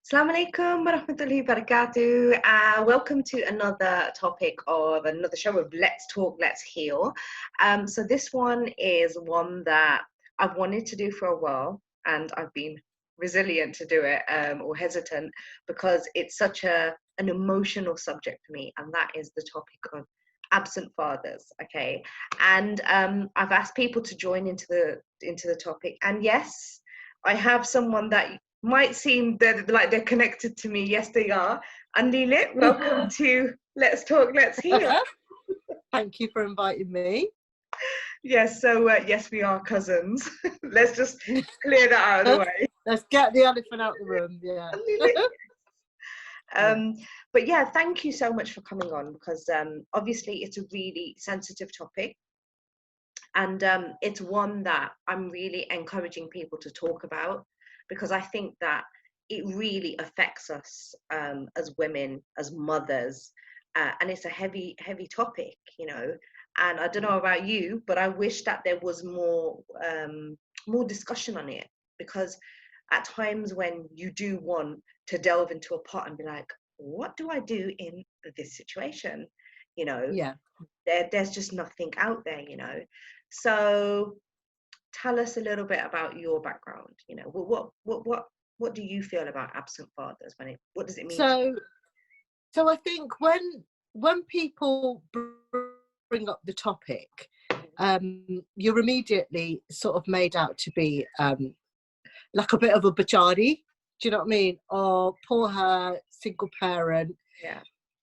Assalamu alaikum wa rahmatullahi wa barakatuh. Welcome to another topic of another show of Let's Talk, Let's Heal. So this one is one that I've wanted to do for a while, and I've been resilient to do it, or hesitant, because it's such an emotional subject for me, and that is the topic of absent fathers. Okay, and I've asked people to join into the topic, and yes, I have someone that might seem like they're connected to me. Yes, they are. Andli Litt, welcome to Let's Talk, Let's Heal. Thank you for inviting me. Yes, so yes, we are cousins. Let's just clear that out of the way. Let's get the elephant out of the room, yeah. But yeah, thank you so much for coming on, because obviously it's a really sensitive topic. And it's one that I'm really encouraging people to talk about, because I think that it really affects us as women, as mothers, and it's a heavy topic, and I don't know about you, but I wish that there was more discussion on it, because at times when you do want to delve into a pot and be like, what do I do in this situation, Yeah. there's just nothing out there, so tell us a little bit about your background. What do you feel about absent fathers? What does it mean? So I think when people bring up the topic, you're immediately sort of made out to be like a bit of a bajari. Do you know what I mean? Oh, poor her, single parent. Yeah.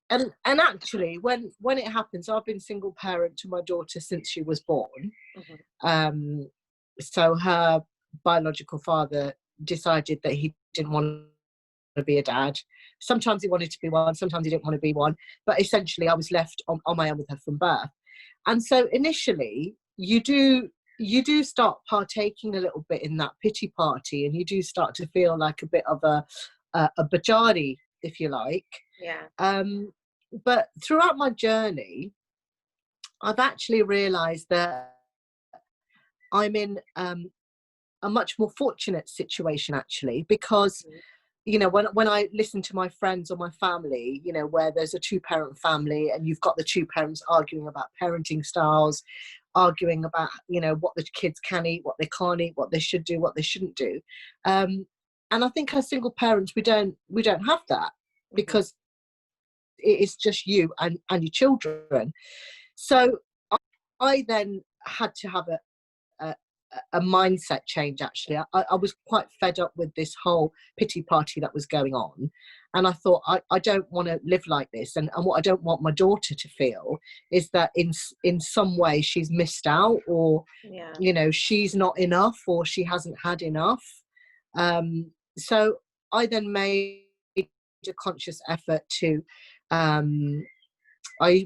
And actually, when it happens, I've been single parent to my daughter since she was born. Mm-hmm. So her biological father decided that he didn't want to be a dad. Sometimes he wanted to be one, sometimes he didn't want to be one. But essentially, I was left on my own with her from birth. And so initially, you do start partaking a little bit in that pity party, and you do start to feel like a bit of a bajari, if you like. Yeah. But throughout my journey, I've actually realised that I'm in a much more fortunate situation, actually, because when I listen to my friends or my family, where there's a two-parent family and you've got the two parents arguing about parenting styles, arguing about what the kids can eat, what they can't eat, what they should do, what they shouldn't do, and I think as single parents we don't have that, because it is just you and your children. So I then had to have a mindset change, actually. I was quite fed up with this whole pity party that was going on, and I thought I don't want to live like this, and what I don't want my daughter to feel is that in some way she's missed out, or she's not enough, or she hasn't had enough. So I then made a conscious effort to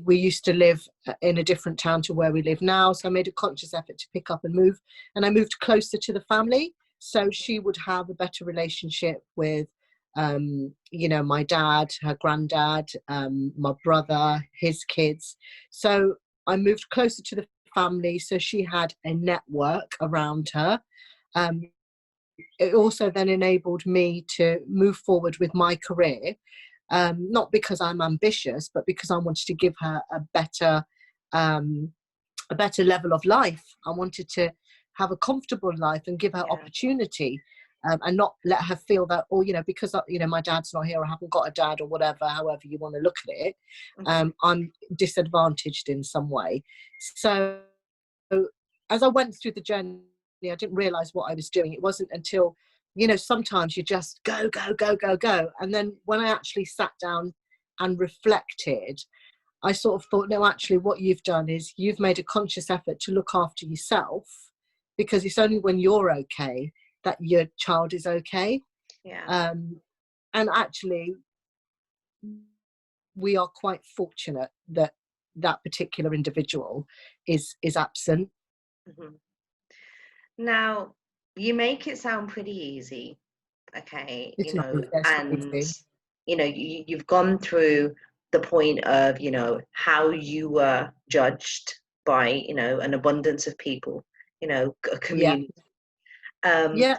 we used to live in a different town to where we live now, so I made a conscious effort to pick up and move, and I moved closer to the family, so she would have a better relationship with my dad, her granddad, my brother, his kids. So I moved closer to the family, so she had a network around her. It also then enabled me to move forward with my career, not because I'm ambitious, but because I wanted to give her a better level of life. I wanted to have a comfortable life and give her opportunity, and not let her feel that, because my dad's not here, I haven't got a dad, or whatever, however you want to look at it, I'm disadvantaged in some way. So as I went through the journey, I didn't realize what I was doing. It wasn't until, sometimes you just go. And then when I actually sat down and reflected, I sort of thought, no, actually what you've done is you've made a conscious effort to look after yourself, because it's only when you're okay that your child is okay. Yeah. And actually, we are quite fortunate that that particular individual is absent. Mm-hmm. Now, you make it sound pretty easy, okay? It's not you've gone through the point of, how you were judged by, an abundance of people, a community. Yeah.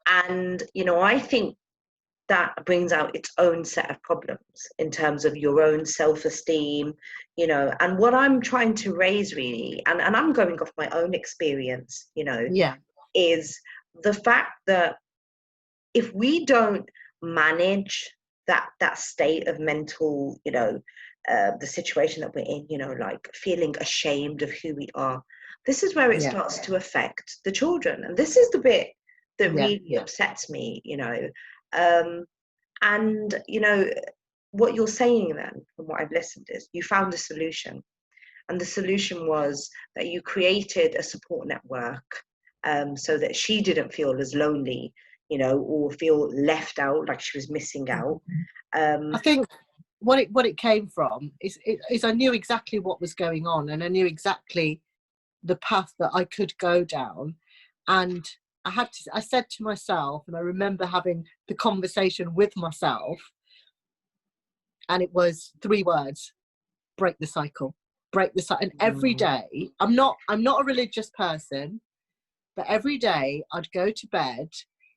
And, I think that brings out its own set of problems in terms of your own self-esteem, you know. And what I'm trying to raise really, and I'm going off my own experience, you know, Yeah. is the fact that if we don't manage that state of mental, you know, the situation that we're in, you know, like feeling ashamed of who we are, this is where it Yeah. starts to affect the children. And this is the bit that Yeah. really upsets me, you know. And you know, what you're saying then, from what I've listened, is you found a solution, and the solution was that you created a support network, so that she didn't feel as lonely, you know, or feel left out, like she was missing out. I think what it came from is I knew exactly what was going on, and I knew exactly the path that I could go down, and I said to myself, and I remember having the conversation with myself, and it was 3 words: break the cycle. Break the cycle. And every day, I'm not a religious person, but every day I'd go to bed,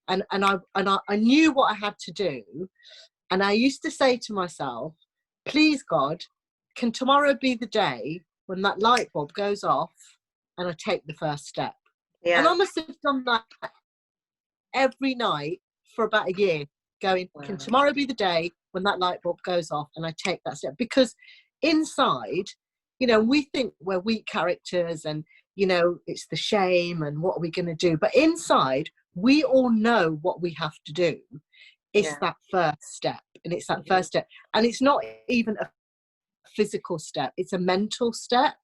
and I knew what I had to do, and I used to say to myself, please God, can tomorrow be the day when that light bulb goes off and I take the first step? Yeah. And I must have done that every night for about a year, going, Wow. can tomorrow be the day when that light bulb goes off and I take that step? Because inside, you know, we think we're weak characters and, you know, it's the shame and what are we going to do? But inside, we all know what we have to do. It's that first step, and it's that first step. And it's not even a physical step, it's a mental step.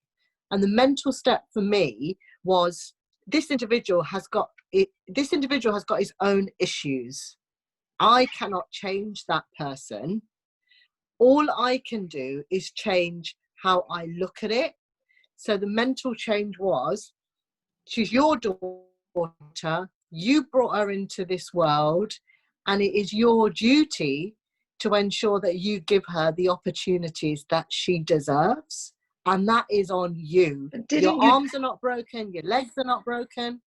And the mental step for me was, this individual has got his own issues. I cannot change that person. All I can do is change how I look at it. So the mental change was, she's your daughter, you brought her into this world, and it is your duty to ensure that you give her the opportunities that she deserves. And that is on you. Your arms are not broken, your legs are not broken.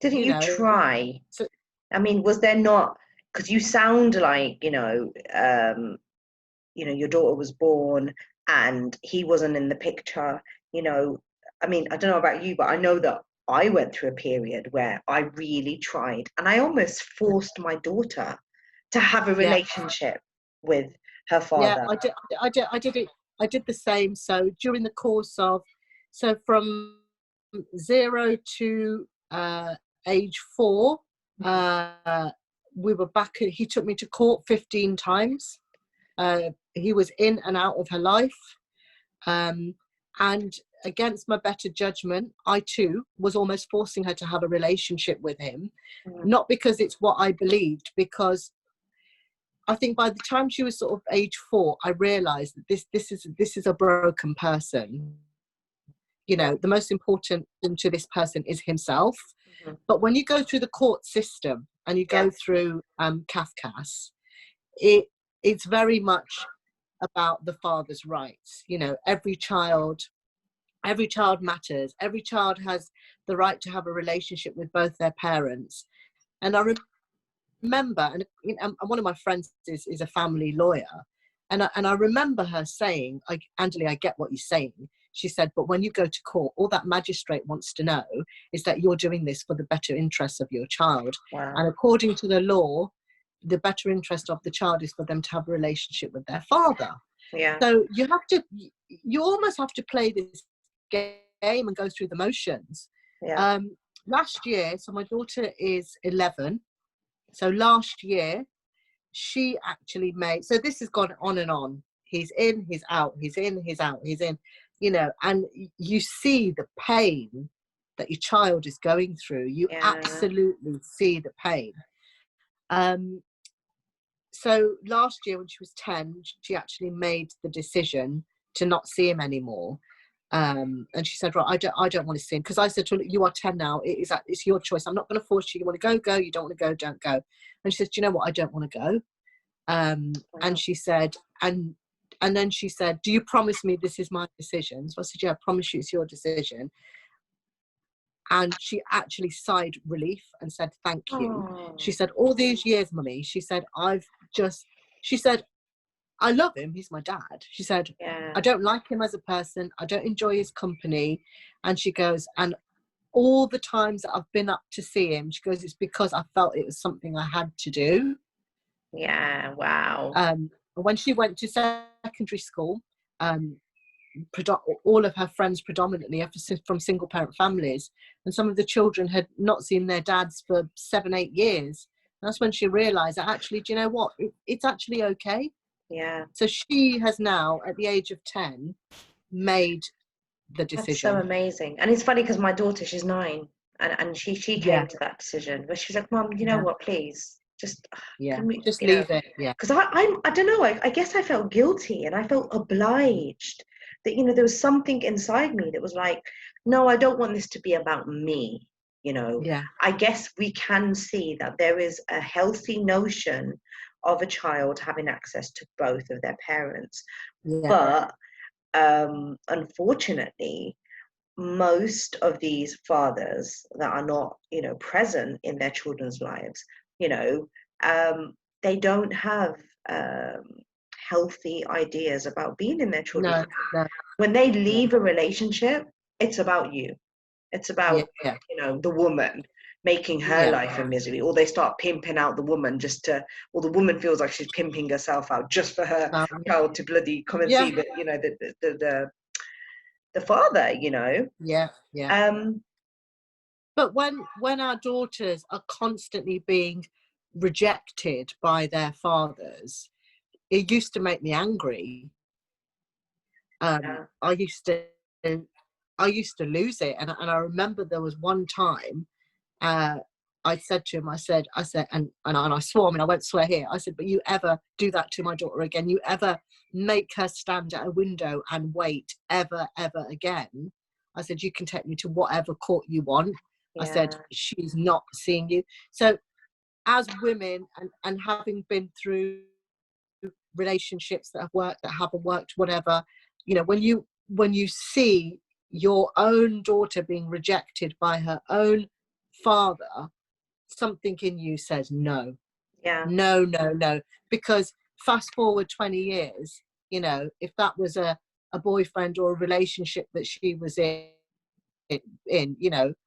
Didn't you try? So, I mean, was there not, because you sound like, you know, your daughter was born and he wasn't in the picture, you know. I mean, I don't know about you, but I know that I went through a period where I really tried, and I almost forced my daughter to have a relationship with her father. Yeah, I did the same. So during the course of, so from 0 to age 4, we were back. He took me to court 15 times. He was in and out of her life. And against my better judgment, I too was almost forcing her to have a relationship with him. Not because it's what I believed, because I think by the time she was sort of age 4, I realized that this is a broken person. You know, the most important thing to this person is himself. But when you go through the court system and you go through CAFCAS, it's very much about the father's rights. You know, every child matters. Every child has the right to have a relationship with both their parents. And I remember, and one of my friends is a family lawyer, and I remember her saying, Andli, I get what you're saying. She said, but when you go to court, all that magistrate wants to know is that you're doing this for the better interests of your child. Wow. And according to the law, the better interest of the child is for them to have a relationship with their father. Yeah. So you almost have to play this game and go through the motions. Yeah. Last year, so my daughter is 11. So last year, she actually made, so this has gone on and on. He's in, he's out, he's in, he's out, he's in, you know, and you see the pain that your child is going through. You absolutely see the pain. So last year when she was 10, she actually made the decision to not see him anymore. And she said, right, I don't want to see him, because I said to her, you are 10 now, it's your choice. I'm not going to force you. You want to go, you don't want to go, don't go. And she said, do you know what, I don't want to go. And she said, and then she said, do you promise me this is my decision? So I said, yeah, I promise you it's your decision. And she actually sighed relief and said, thank you. Oh, She said, all these years, mummy, she said, she said, I love him. He's my dad. She said, yeah. I don't like him as a person. I don't enjoy his company. And she goes, and all the times that I've been up to see him, she goes, it's because I felt it was something I had to do. Yeah, wow. When she went to secondary school, all of her friends predominantly are from single parent families, and some of the children had not seen their dads for 7-8 years. That's when she realized that actually, do you know what, it's actually okay. Yeah, So she has now, at the age of 10, made the that's so decision. amazing. And it's funny because my daughter, she's 9, and she Yeah, came to that decision where she was like, Mum, you know yeah, what, please, just yeah, can we, just leave it. Yeah, because I don't know, I guess I felt guilty and I felt obliged that, there was something inside me that was like, no, I don't want this to be about me. yeah, I guess we can see that there is a healthy notion of a child having access to both of their parents. yeah, But unfortunately, most of these fathers that are not, present in their children's lives, you know, they don't have um, healthy ideas about being in their children's no, lives. no, When they no, leave a relationship, it's about you. It's yeah, about, yeah, the woman making her yeah, life a misery, or they start pimping out the woman or the woman feels like she's pimping herself out just for her child to bloody come and yeah, see the father, yeah, yeah. Um, But when our daughters are constantly being rejected by their fathers, it used to make me angry. yeah, I used to lose it, and I remember there was one time I said to him, I said, and I swore, I won't swear here. I said, but you ever do that to my daughter again, you ever make her stand at a window and wait ever again, I said, you can take me to whatever court you want. I said, yeah, she's not seeing you. So as women, and having been through relationships that have worked, that haven't worked, whatever, when you see your own daughter being rejected by her own father, something in you says no, yeah, no, no, no. Because fast forward 20 years, if that was a boyfriend or a relationship that she was in, we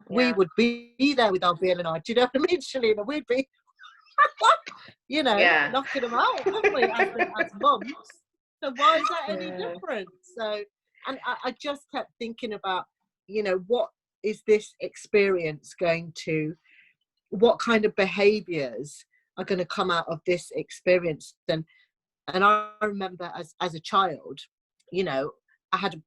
yeah, would be there with our Bill and I. Do you know what I mean, Shalina? We'd be, yeah, knocking them out, wouldn't we, as mums? So why is that any yeah, different? So, and I just kept thinking about, what is this experience going to, what kind of behaviors are going to come out of this experience? And I remember as a child, I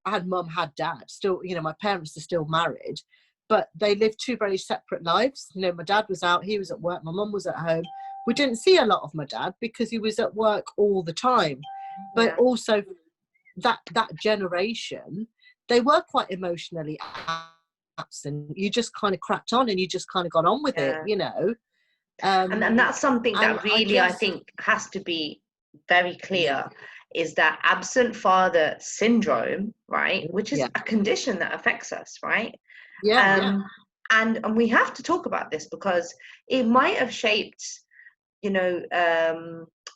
had mum, had dad, still, my parents are still married, but they lived two very separate lives. My dad was out, he was at work, my mum was at home. We didn't see a lot of my dad because he was at work all the time. But yeah, also that generation, they were quite emotionally absent. You just kind of cracked on and you just kind of got on with it, yeah. And um that's something and that I really I just, think has to be very yeah, clear, is that absent father syndrome, right? Which is yeah, a condition that affects us, right? yeah, yeah, Um, and we have to talk about this because it might have shaped,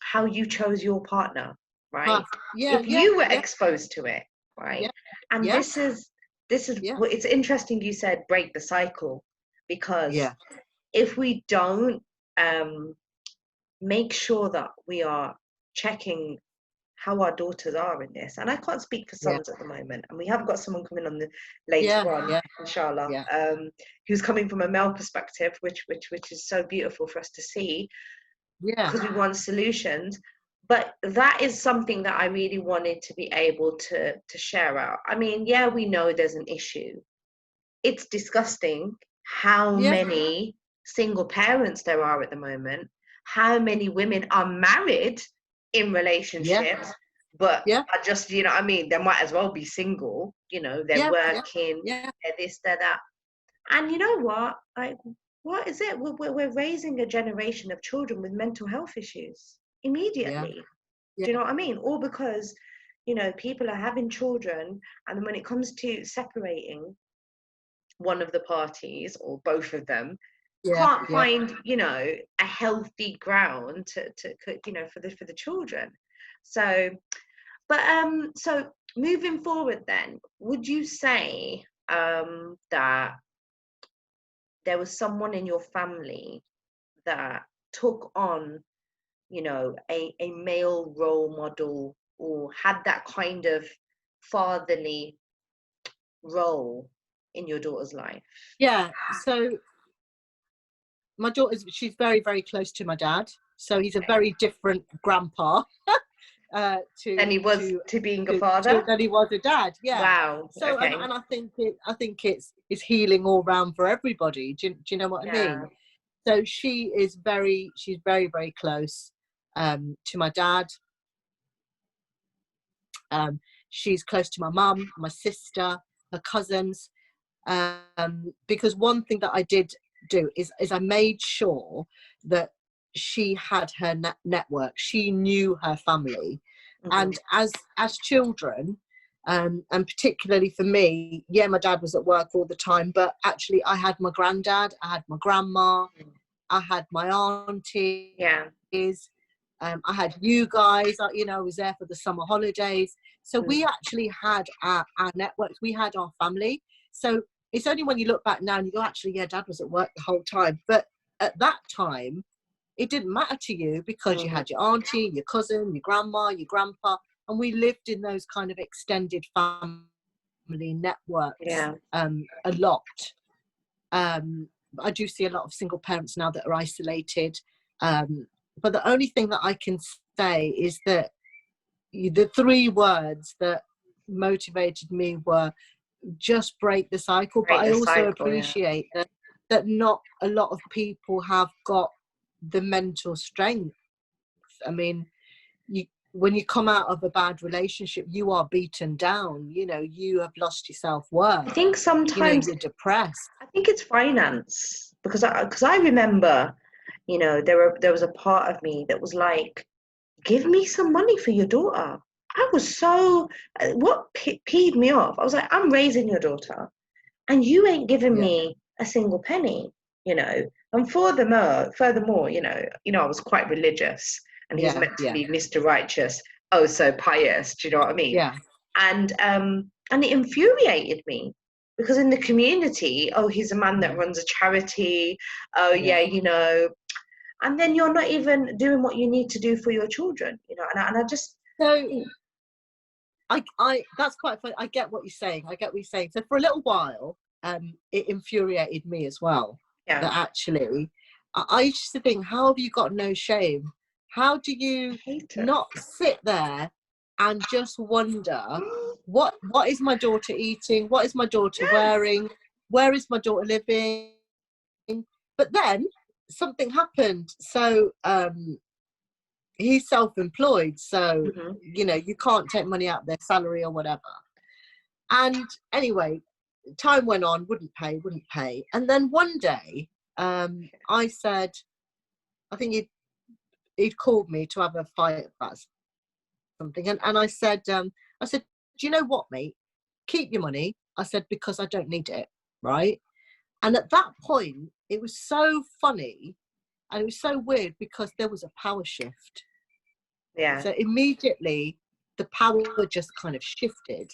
how you chose your partner, right? yeah, If yeah, you were yeah, exposed to it, right? yeah, And yeah, this is yeah, well, it's interesting you said break the cycle, because yeah, if we don't um, make sure that we are checking how our daughters are in this, and I can't speak for yeah, sons at the moment, and we have got someone coming on the later yeah, on, yeah, inshallah, yeah, who's coming from a male perspective, which is so beautiful for us to see, yeah, because we want solutions. But that is something that I really wanted to be able to share out. I mean, yeah, we know there's an issue. It's disgusting how yeah, many single parents there are at the moment, how many women are married in yeah, relationships, but yeah, are just, what I mean, they might as well be single, they're yeah, yeah, working, yeah, they're this, they're that. And you know what? Like, what is it? We're raising a generation of children with mental health issues yeah, immediately. Do yeah, you know what I mean? All because, people are having children, and then when it comes to separating, one of the parties or both of them Yeah, can't yeah. find, you know, a healthy ground to you know, for the children. So, but so moving forward, then, would you say that there was someone in your family that took on, you know, a male role model, or had that kind of fatherly role in your daughter's life? Yeah. So my daughter's, she's very, very close to my dad. So he's a Okay. very different grandpa Than to he was to being a to father? than he was a dad. Yeah. Wow. So Okay. and I think it's healing all round for everybody. Do you know what I Yeah. mean? So she's very, very close to my dad. She's close to my mum, my sister, her cousins. Because one thing that I did do is I made sure that she had her network. She knew her family, Mhm. and as children, and particularly for me, yeah, my dad was at work all the time, but actually, I had my granddad, I had my grandma, I had my aunties, Yeah. I had you guys. You know, I was there for the summer holidays, so Mm. we actually had our networks. We had our family. So it's only when you look back now and you go, actually, yeah, dad was at work the whole time. But at that time, it didn't matter to you because you Mhm. had your auntie, your cousin, your grandma, your grandpa, and we lived in those kind of extended family networks Yeah. a lot. I do see a lot of single parents now that are isolated. But the only thing that I can say is that the three words that motivated me were just break the cycle. But Break I the also cycle. Yeah. appreciate that not a lot of people have got the mental strength. I mean, when you come out of a bad relationship, you are beaten down. You know, you have lost your I self-worth. think You know, sometimes you're depressed. I think it's finance, because I remember, you know, there was a part of me that was like, give me some money for your daughter. I was so what peeved me off. I was like, I'm raising your daughter, and you ain't giving Yeah, me a single penny, you know. And furthermore, you know, I was quite religious, and he's yeah, meant to yeah, be Mr. Righteous, oh so pious. Do you know what I mean? yeah, And it infuriated me, because in the community, oh, he's a man that yeah, runs a charity. Oh yeah. yeah, you know. And then you're not even doing what you need to do for your children, you know. And I just So think, I that's quite funny. I get what you're saying. I get what you're saying. So for a little while, it infuriated me as well. yeah, That actually, I used to think, how have you got no shame? How do I you hate it. not sit there and just wonder, what is my daughter eating? What is my daughter Yeah. wearing? Where is my daughter living? But then something happened. So he's self-employed, so Hmm. you know you can't take money out of their salary or whatever. And anyway, time went on, wouldn't pay, and then one day I said, I think he'd called me to have a fight about something, and I said, do you know what, mate, keep your money. I said, because I don't need it, right? And at that point it was so funny, and it was so weird, because there was a power shift. Yeah. So immediately the power just kind of shifted,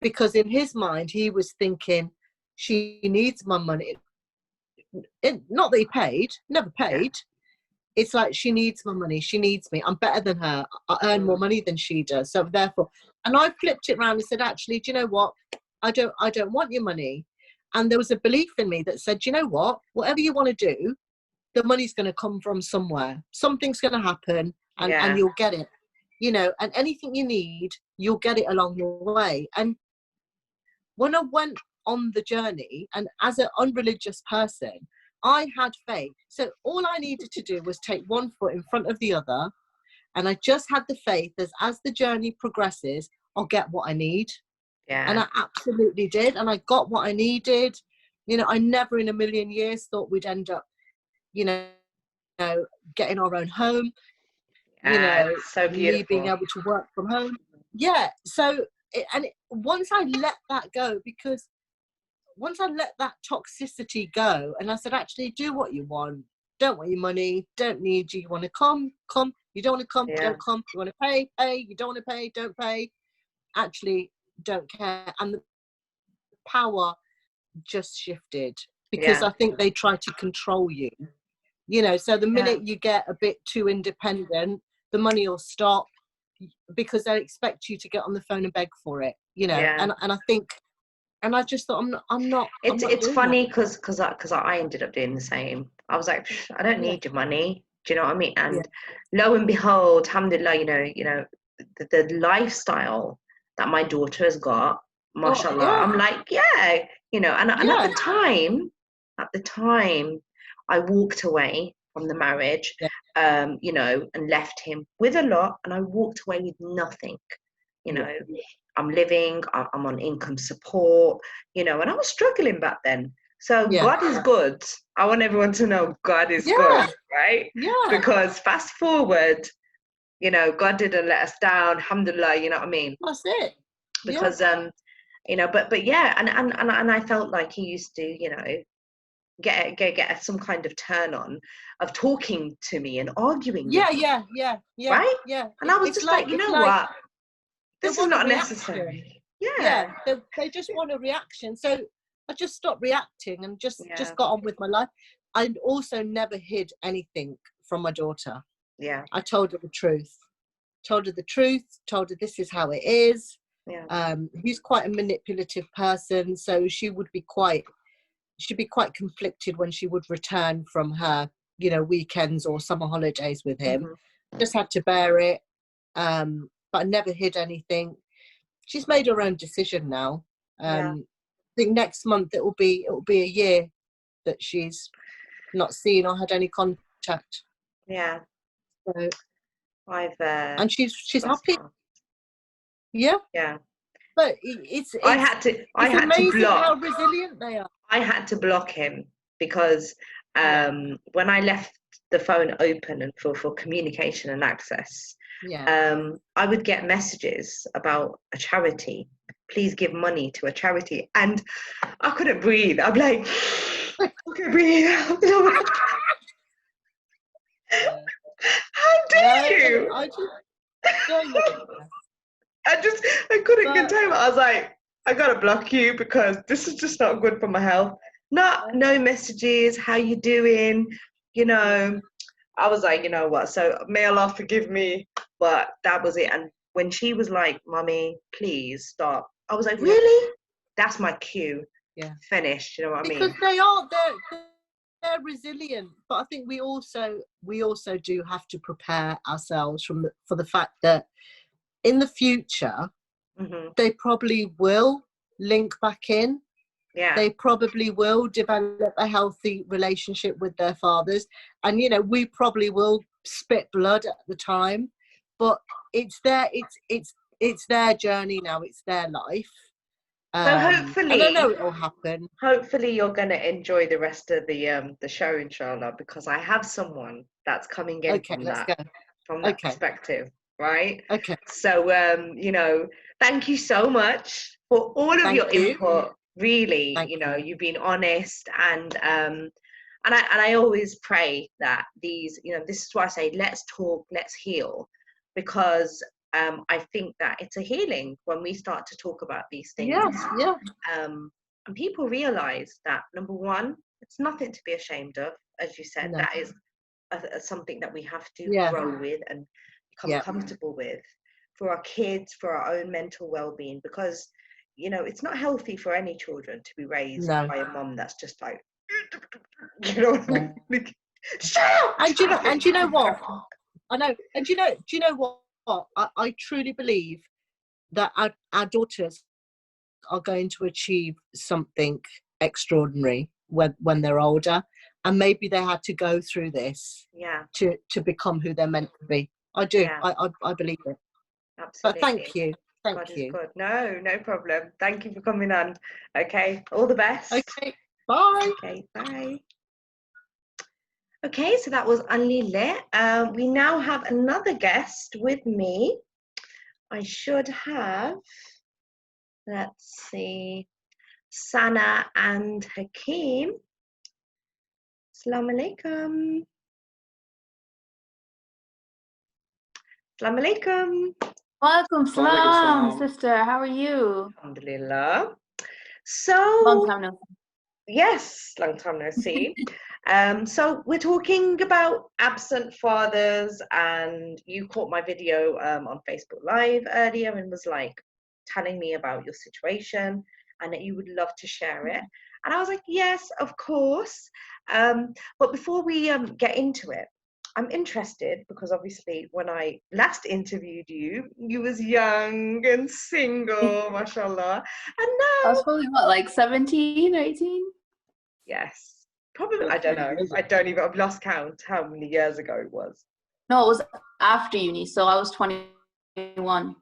because in his mind he was thinking, she needs my money. Not that he paid, never Yeah. paid. It's like, she needs my money, she needs me, I'm better than her, I earn more Mm. money than she does, so therefore. And I flipped it around and said, actually, do you know what, I don't want your money. And there was a belief in me that said, you know what, whatever you want to do, the money's going to come from somewhere, something's going to happen, and Yeah. you'll get it, you know, and anything you need, you'll get it along the way. And when I went on the journey, and as an unreligious person, I had faith. So all I needed to do was take one foot in front of the other, and I just had the faith that as the journey progresses, I'll get what I need. And Yeah. I absolutely did, and I got what I needed. You know, I never in a million years thought we'd end up, you know, getting our own home, you Yeah. know, It's so me being beautiful. able to work from home. Yeah. So, once I let that go, because once I let that toxicity go, and I said, actually, do what you want. Don't want your money. Don't need you. You want to come, come. You don't want to come, Yeah. don't come. You want to pay, pay. You don't want to pay, don't pay. Actually, don't care. And the power just shifted, because Yeah. I think they try to control you. You know, so the Yeah. minute you get a bit too independent, the money will stop, because they expect you to get on the phone and beg for it. You know, Yeah. and I think, and I just thought, I'm not It's doing that. funny because I ended up doing the same. I was like, I don't Yeah, need your money. Do you know what I mean? yeah. And lo and behold, alhamdulillah, the lifestyle that my daughter has got, Oh, mashallah. yeah, I'm like, yeah, and yeah, at the time, I walked away from the marriage, yeah, and left him with a lot, and I walked away with nothing, you yeah, know. I'm living, I'm on income support, and I was struggling back then. So yeah, God is good. I want everyone to know God is good, yeah, right? yeah. Because fast forward, God didn't let us down, alhamdulillah, you know what I mean? That's it. Yeah, Because but yeah, and I felt like he used to, get some kind of turn on of talking to me and arguing with yeah, me, yeah, yeah, yeah, right? yeah. And I was It's just like, like, you know what? they This is want a not reaction. necessary. Yeah. Yeah, they just want a reaction. So I just stopped reacting and Yeah. just got on with my life. I also never hid anything from my daughter. Yeah. I told her the truth. Told her the truth. Told her this is how it is. Yeah. He's quite a manipulative person, so she'd be quite conflicted when she would return from her, weekends or summer holidays with him. Hmm. Just had to bear it. But I never hid anything. She's made her own decision now. Yeah. I think next month it will be a year that she's not seen or had any contact. Yeah. So, I've and she's bless happy. her. Yeah. Yeah. But I it's had to amazing how block. resilient they are. I had to block him because Yeah. when I left the phone open and for communication and access, Yeah. I would get messages about a charity. Please give money to a charity, and I couldn't breathe. I'm like, I couldn't breathe. Yeah. How No, dare you? I just don't. Yeah. I couldn't But contain it. I was like, I gotta block you because this is just not good for my health. No messages, how you doing? You yeah, know, I was like, you know what? So may Allah forgive me, but that was it. And when she was like, "Mommy, please stop," I was like, yeah, "Really?" That's my cue. yeah. Finished. You know what I Because mean? they're resilient. But I think we also do have to prepare ourselves for the fact that in the future Hmm. they probably will link back in. Yeah. They probably will develop a healthy relationship with their fathers, and we probably will spit blood at the time, but it's their journey now. It's their life, So and I know it will happen. hopefully you're going to enjoy the rest of the show, inshallah, because I have someone that's coming in Okay, let's go. from that Okay, perspective, right? okay. So thank you so much for all of Thank your you. input. Really, Thank you. you've been honest, and I always pray that this is why I say let's talk, let's heal, because I think that it's a healing when we start to talk about these things, Yeah, yeah. and people realize that, number one, it's nothing to be ashamed of. As you said, No. that is something that we have to Yeah, grow with and become yeah. comfortable with for our kids, for our own mental well-being, because it's not healthy for any children to be raised No, by a mom that's just like, you know what I no. mean? Shut up! And you know what? I know. And do you know what? I truly believe that our daughters are going to achieve something extraordinary when they're older, and maybe they had to go through this Yeah, to become who they're meant to be. I do. yeah, I believe it. But absolutely. thank you. Thank God is you. good. No problem. Thank you for coming on. Okay, all the best. Okay. Bye. Okay, bye. Okay, so that was Andli Litt. We now have another guest with me. I should have, let's see. Sana and Hakim. Assalamu alaikum. Assalamu alaikum. Welcome, salam, sister. How are you? Alhamdulillah. Long time no see. Yes, long time no see. So we're talking about absent fathers, and you caught my video on Facebook Live earlier and was like telling me about your situation and that you would love to share it. And I was like, yes, of course. But before we get into it, I'm interested because obviously when I last interviewed you, you was young and single, mashallah. And I now, was probably what, like 17 or 18? yes, probably, I don't know. I don't even, I've lost count how many years ago it was. No, it was after uni, so I was 21.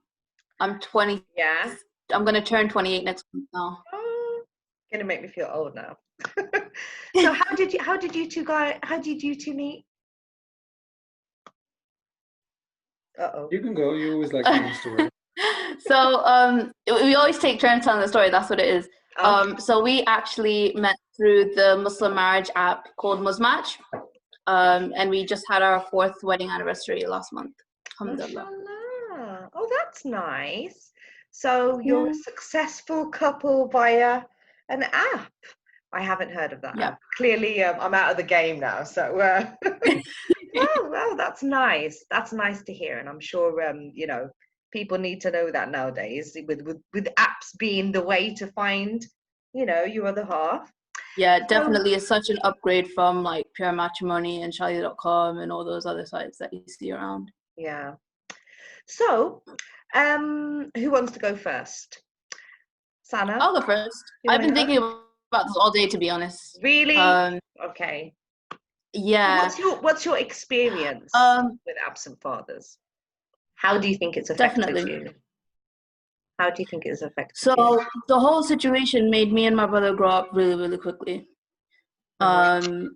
I'm 20. Yeah. I'm gonna turn 28 next month now. Oh, gonna make me feel old now. So how did you two meet? Uh-oh. You can go. You always like telling the story. So we always take turns telling the story. That's what it is. Okay. So we actually met through the Muslim marriage app called Musmatch, and we just had our 4th wedding anniversary last month. Alhamdulillah. Mashallah. Oh, that's nice. So you're Yeah. a successful couple via an app. I haven't heard of that Yeah. app. Clearly, I'm out of the game now. So, well, that's nice. That's nice to hear, and I'm sure people need to know that nowadays with apps being the way to find your other half. Yeah, definitely is such an upgrade from like Pure Matrimony and Shali.com and all those other sites that you see around. Yeah. So, who wants to go first? Sana? I'll go first. I've been thinking about this all day, to be honest. Really? Okay. Yeah. What's your experience with absent fathers? How do you think it's affected you? How do you think it's affected you? So the whole situation made me and my brother grow up really, really quickly. And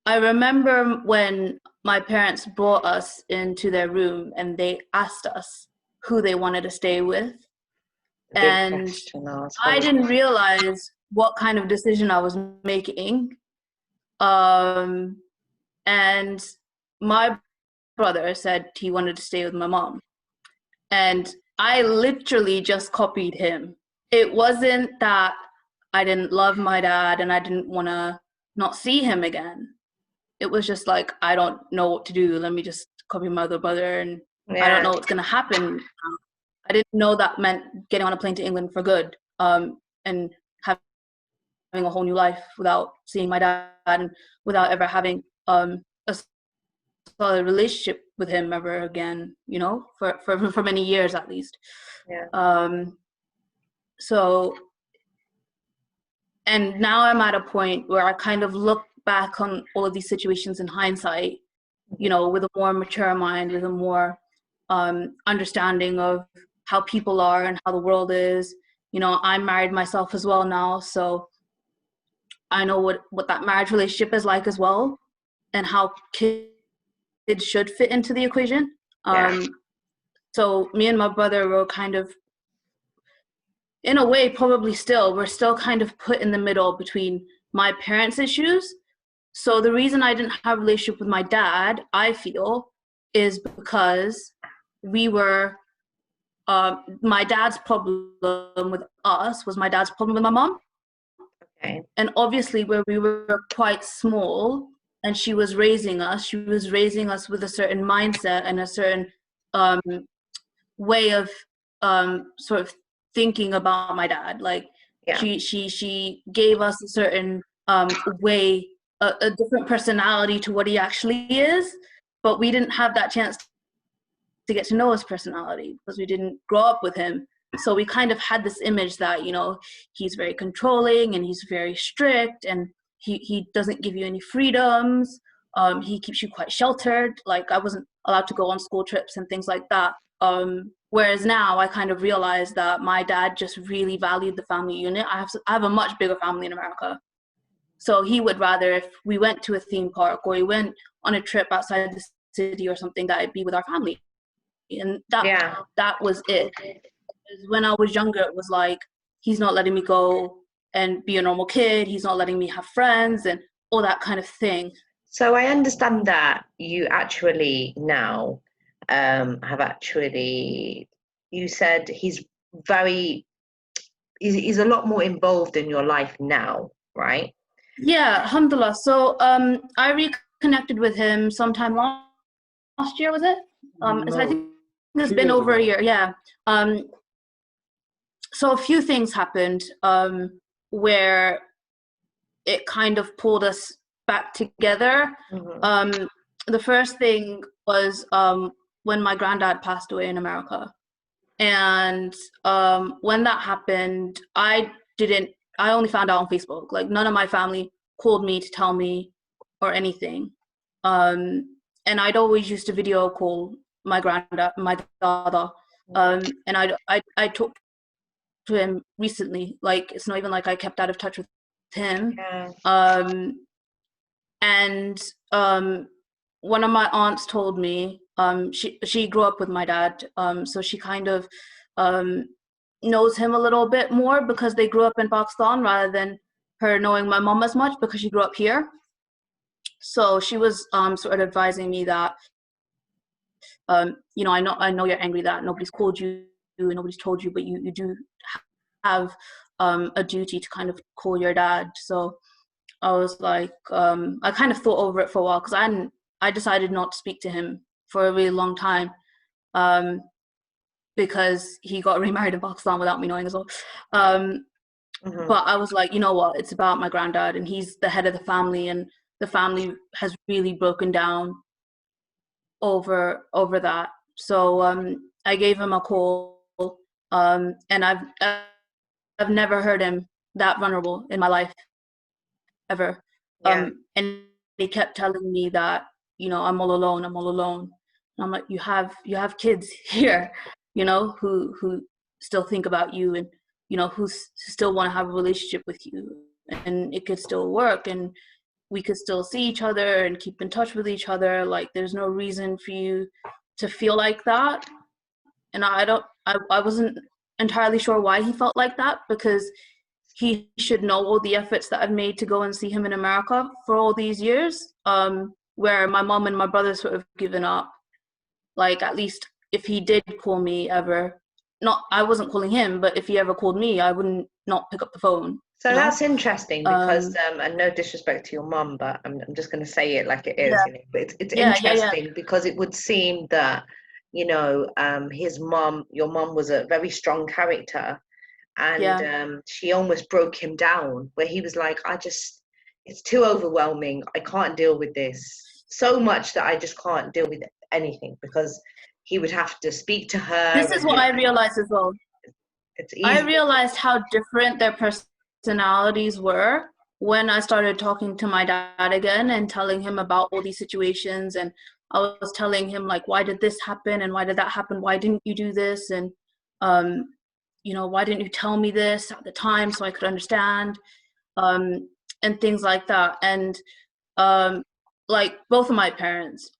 I remember when my parents brought us into their room and they asked us who they wanted to stay with. And I didn't realize what kind of decision I was making. And my brother said he wanted to stay with my mom. And I literally just copied him. It wasn't that I didn't love my dad and I didn't want to not see him again. It was just like, I don't know what to do. Let me just copy my other brother, and I don't know what's going to happen. I didn't know that meant getting on a plane to England for good, and having a whole new life without seeing my dad and without ever having a solid relationship with him ever again, for many years at least. Yeah. So, and now I'm at a point where I kind of look back on all of these situations in hindsight, with a more mature mind, with a more understanding of how people are and how the world is. I'm married myself as well now, so I know what that marriage relationship is like as well, and how kids should fit into the equation. So me and my brother were kind of, in a way, probably we're still kind of put in the middle between my parents' issues. So the reason I didn't have a relationship with my dad, I feel, is because we were, my dad's problem with us was my dad's problem with my mom. Okay. And obviously where we were quite small and she was raising us with a certain mindset and a certain way of sort of thinking about my dad. Like she gave us a certain way, a different personality to what he actually is, but we didn't have that chance to get to know his personality because we didn't grow up with him. So we kind of had this image that, he's very controlling and he's very strict and he doesn't give you any freedoms. He keeps you quite sheltered. Like I wasn't allowed to go on school trips and things like that. Whereas now I kind of realized that my dad just really valued the family unit. I have a much bigger family in America. So he would rather, if we went to a theme park or we went on a trip outside the city or something, that it'd be with our family. And that was it. When I was younger, it was like, he's not letting me go and be a normal kid. He's not letting me have friends and all that kind of thing. So I understand that you actually now have actually, you said he's a lot more involved in your life now, right? Yeah, alhamdulillah. So I reconnected with him sometime last year, was it? So I No, think it's 2 been years over a ago. year, yeah. So a few things happened where it kind of pulled us back together. Mm-hmm. The first thing was when my granddad passed away in America. And when that happened, I only found out on Facebook. Like, none of my family called me to tell me or anything. And I'd always used to video call my granddad, my father. And I talked to him recently. Like, it's not even like I kept out of touch with him. Yeah. And one of my aunts told me, she grew up with my dad, so she kind of knows him a little bit more because they grew up in Pakistan rather than her knowing my mom as much because she grew up here. So she was sort of advising me that, you know, I know you're angry that nobody's called you and nobody's told you, but you do have a duty to kind of call your dad. So I was like, I kind of thought over it for a while because I decided not to speak to him for a really long time because he got remarried in Pakistan without me knowing as well. Mm-hmm. But I was like, you know what? It's about my granddad, and he's the head of the family, and the family has really broken down over that. So I gave him a call, and I've never heard him that vulnerable in my life ever. Yeah. And he kept telling me that, you know, I'm all alone. And I'm like, you have kids here, you know, who still think about you and, you know, who still want to have a relationship with you, and it could still work, and we could still see each other and keep in touch with each other. Like, there's no reason for you to feel like that. And I wasn't entirely sure why he felt like that, because he should know all the efforts that I've made to go and see him in America for all these years, where my mom and my brother sort of given up. Like, at least if he did call me ever, not, I wasn't calling him, but if he ever called me, I wouldn't not pick up the phone, So you know? that's interesting because, and no disrespect to your mum, but I'm just going to say it like it is, Yeah, you know. But it's yeah. interesting because it would seem that, you know, your mum was a very strong character, and Yeah. she almost broke him down, where he was like, it's too overwhelming. I can't deal with this so much that I just can't deal with anything, because he would have to speak to her, This is and what I realized as well. it's I easy. realized how different their personalities were when I started talking to my dad again and telling him about all these situations. And I was telling him, like, why did this happen and why did that happen? Why didn't you do this? And, you know, why didn't you tell me this at the time so I could understand? And things like that. And like, both of my parents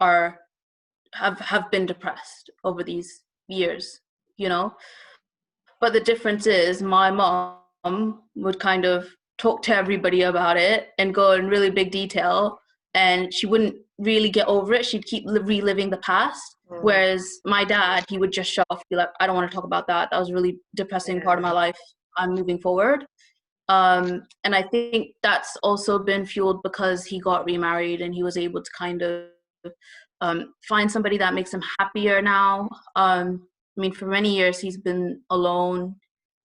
have been depressed over these years, you know. But the difference is my mom would kind of talk to everybody about it and go in really big detail, and she wouldn't really get over it. She'd keep reliving the past. Mm, Whereas my dad, he would just shut off, be like, I don't want to talk about that. That was a really depressing part of my yeah. life. I'm moving forward. And I think that's also been fueled because he got remarried and he was able to kind of find somebody that makes him happier now. I mean, for many years he's been alone.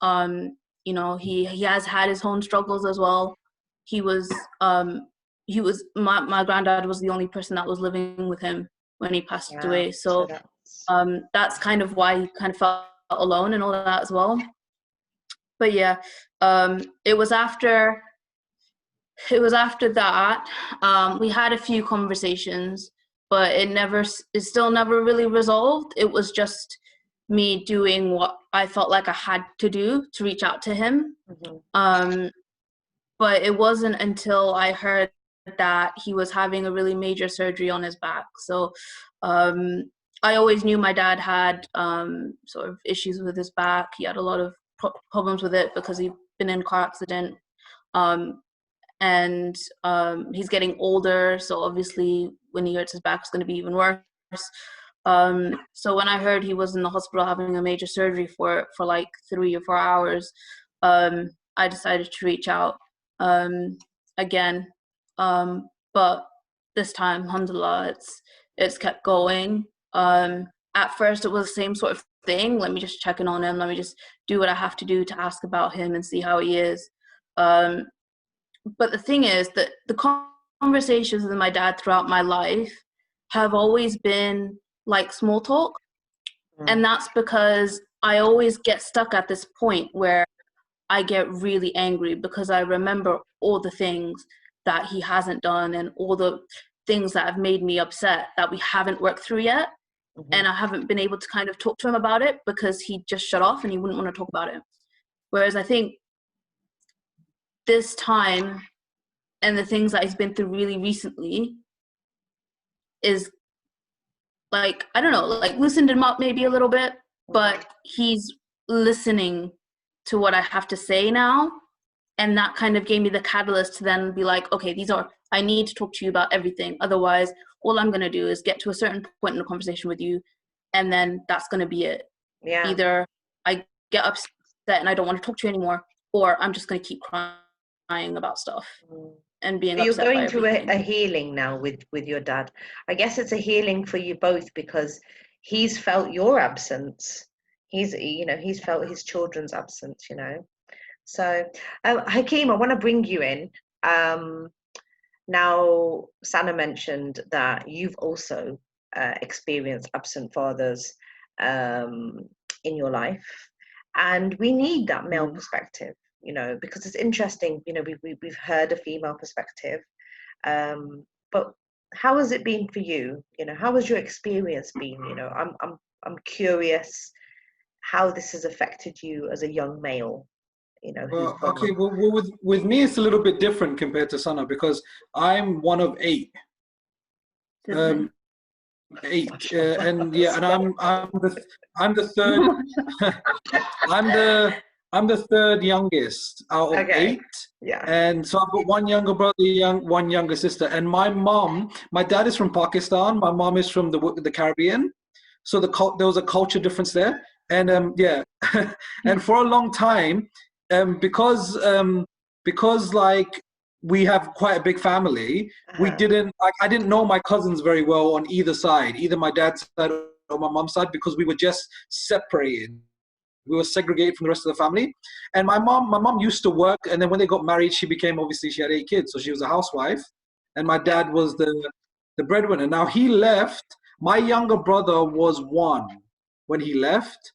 You know, he has had his own struggles as well. He was my granddad was the only person that was living with him when he passed Wow. away. So So that's that's kind of why he kind of felt alone and all that as well. But yeah, it was after that we had a few conversations, but it still never really resolved. It was just me doing what I felt like I had to do to reach out to him. mhm. But it wasn't until I heard that he was having a really major surgery on his back. So I always knew my dad had sort of issues with his back. He had a lot of problems with it because he'd been in a car accident. And he's getting older, so obviously when he hurts his back, it's going to be even worse. So when I heard he was in the hospital having a major surgery for like 3 or 4 hours, I decided to reach out again. But this time, alhamdulillah, it's kept going. At first, it was the same sort of thing. Let me just check in on him. Let me just do what I have to do to ask about him and see how he is. But the thing is that the conversations with my dad throughout my life have always been like small talk. And that's because I always get stuck at this point where I get really angry because I remember all the things that he hasn't done and all the things that have made me upset that we haven't worked through yet. And I haven't been able to kind of talk to him about it because he just shut off and he wouldn't want to talk about it. Whereas I think this time and the things that he's been through really recently is like, I don't know, like loosened him up maybe a little bit, but he's listening to what I have to say now. And that kind of gave me the catalyst to then be like, okay, I need to talk to you about everything. Otherwise, all I'm going to do is get to a certain point in the conversation with you. And then that's going to be it. Yeah. Either I get upset and I don't want to talk to you anymore, or I'm just going to keep crying about stuff and being upset. You're going through a healing now with your dad. I guess it's a healing for you both because he's felt your absence. He's felt his children's absence, So, Hakim, I want to bring you in. Now, Sana mentioned that you've also experienced absent fathers in your life, and we need that male perspective, because it's interesting. We've heard a female perspective, but how has it been for you? How has your experience been? I'm curious how this has affected you as a young male. Well, okay. Well, with me, it's a little bit different compared to Sana because I'm one of 8. Eight, and yeah, and I'm the third. I'm the third youngest out of 8. Yeah. And so I've got one younger brother, one younger sister, and my dad is from Pakistan. My mom is from the Caribbean. So there was a culture difference there, and yeah, and for a long time. Because like we have quite a big family, we didn't I didn't know my cousins very well on either side, either my dad's side or my mom's side, because we were just separated. We were segregated from the rest of the family. And my mom used to work, and then when they got married, she had 8 kids, so she was a housewife, and my dad was the breadwinner. Now he left. My younger brother was 1 when he left.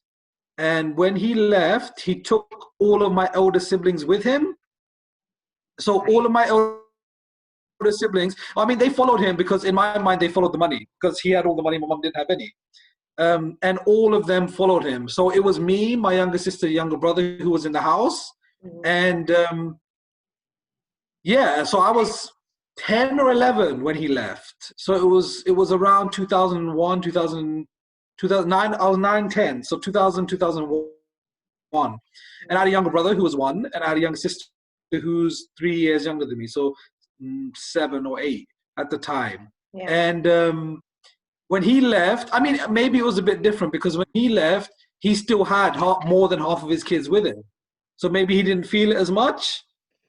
And when he left, he took all of my elder siblings with him. So all of my elder siblings, I mean, they followed him because in my mind, they followed the money because he had all the money. My mom didn't have any. And all of them followed him. So it was me, my younger sister, younger brother who was in the house. And yeah, so I was 10 or 11 when he left. So it was around 2001, 2009, I was 9, 10, so 2000, 2001. And I had a younger brother who was 1, and I had a younger sister who's 3 years younger than me, so 7 or 8 at the time. Yeah. And when he left, I mean, maybe it was a bit different because when he left, he still had more than half of his kids with him. So maybe he didn't feel it as much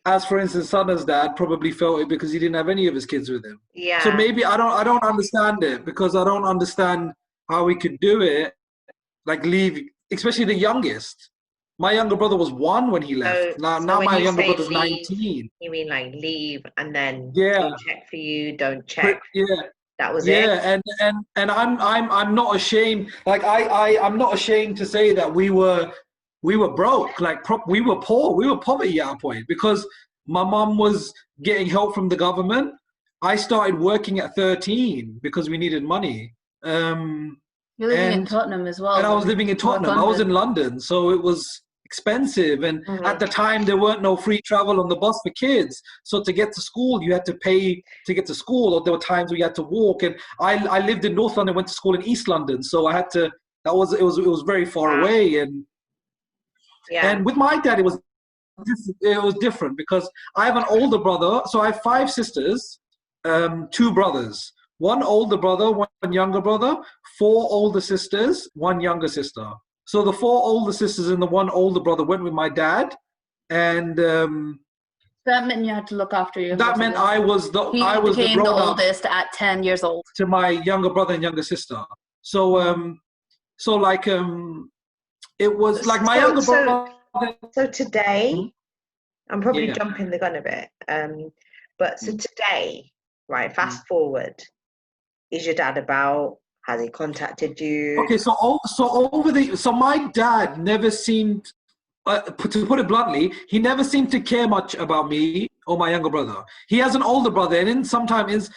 as, for instance, Sana's dad probably felt it because he didn't have any of his kids with him. Yeah. So maybe I don't understand it because I don't understand how we could do it, like leave, especially the youngest. My younger brother was 1 when he left. Now my younger brother's 19. You mean like leave and then don't check for you, don't check. Yeah. That was it. Yeah, and I'm not ashamed. Like I'm not ashamed to say that we were broke. Like we were poor. We were poverty at a point because my mom was getting help from the government. I started working at 13 because we needed money. You're living in Tottenham as well. And I was living in Tottenham. I was in London, so it was expensive, and at the time there weren't no free travel on the bus for kids. So to get to school, you had to pay to get to school, or there were times where you had to walk. And I lived in North London, went to school in East London, so I had to. It was very far away, and with my dad it was different because I have an older brother, so I have 5 sisters, 2 brothers, 1 older brother, 1 younger brother, 4 older sisters, 1 younger sister. So the 4 older sisters and the 1 older brother went with my dad, and that meant you had to look after your. That meant I was the became the oldest at 10 years old to my younger brother and younger sister. So it was like my younger brother. So today, I'm probably jumping the gun a bit. But so today, right? Fast forward, is your dad about? Has he contacted you? Okay, so my dad never seemed, to put it bluntly, he never seemed to care much about me or my younger brother. He has an older brother, and sometimes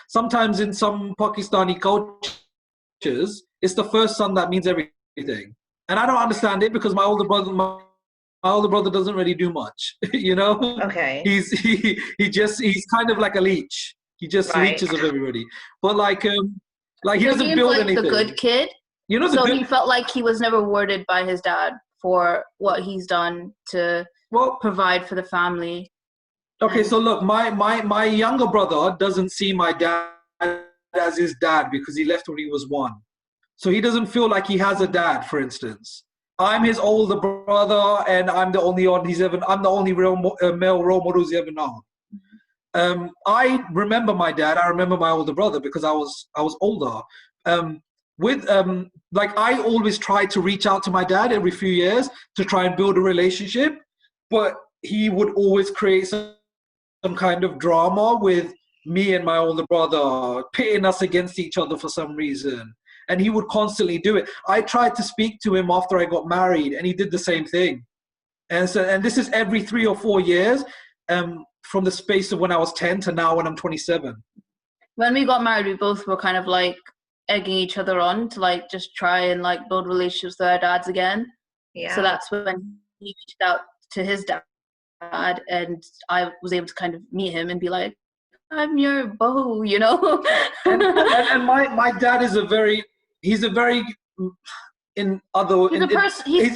in some Pakistani cultures, it's the first son that means everything. And I don't understand it because my older brother doesn't really do much, you know. Okay. He's kind of like a leech. He just leeches of everybody. But he doesn't build anything. The good kid, you know. So he felt like he was never rewarded by his dad for what he's done to provide for the family. Okay, so look, my younger brother doesn't see my dad as his dad because he left when he was 1. So he doesn't feel like he has a dad, for instance. I'm his older brother, and I'm the only male role model he's ever known. I remember my dad. I remember my older brother because I was older. I always tried to reach out to my dad every few years to try and build a relationship, but he would always create some kind of drama with me and my older brother, pitting us against each other for some reason. And he would constantly do it. I tried to speak to him after I got married, and he did the same thing. And this is every 3 or 4 years, from the space of when I was 10 to now when I'm 27. When we got married, we both were kind of like egging each other on to like just try and like build relationships with our dads again. Yeah. So that's when he reached out to his dad, and I was able to kind of meet him and be like, I'm your beau, you know. and my dad is he's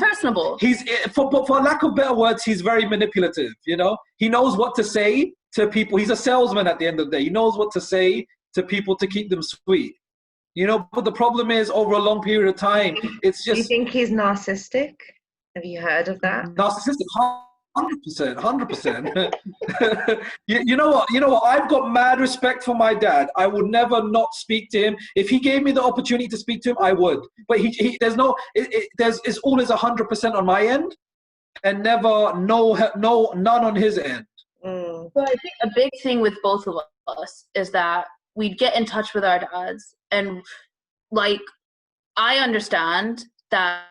personable. He's for lack of better words, he's very manipulative, you know. He knows what to say to people. He's a salesman at the end of the day. He knows what to say to people to keep them sweet, you know. But the problem is, over a long period of time, it's just. Do you think he's narcissistic? Have you heard of that? Narcissistic, 100%. You know what? I've got mad respect for my dad. I would never not speak to him. If he gave me the opportunity to speak to him, I would. But it's always 100% on my end, and never none on his end. So I think a big thing with both of us is that we'd get in touch with our dads, and like I understand that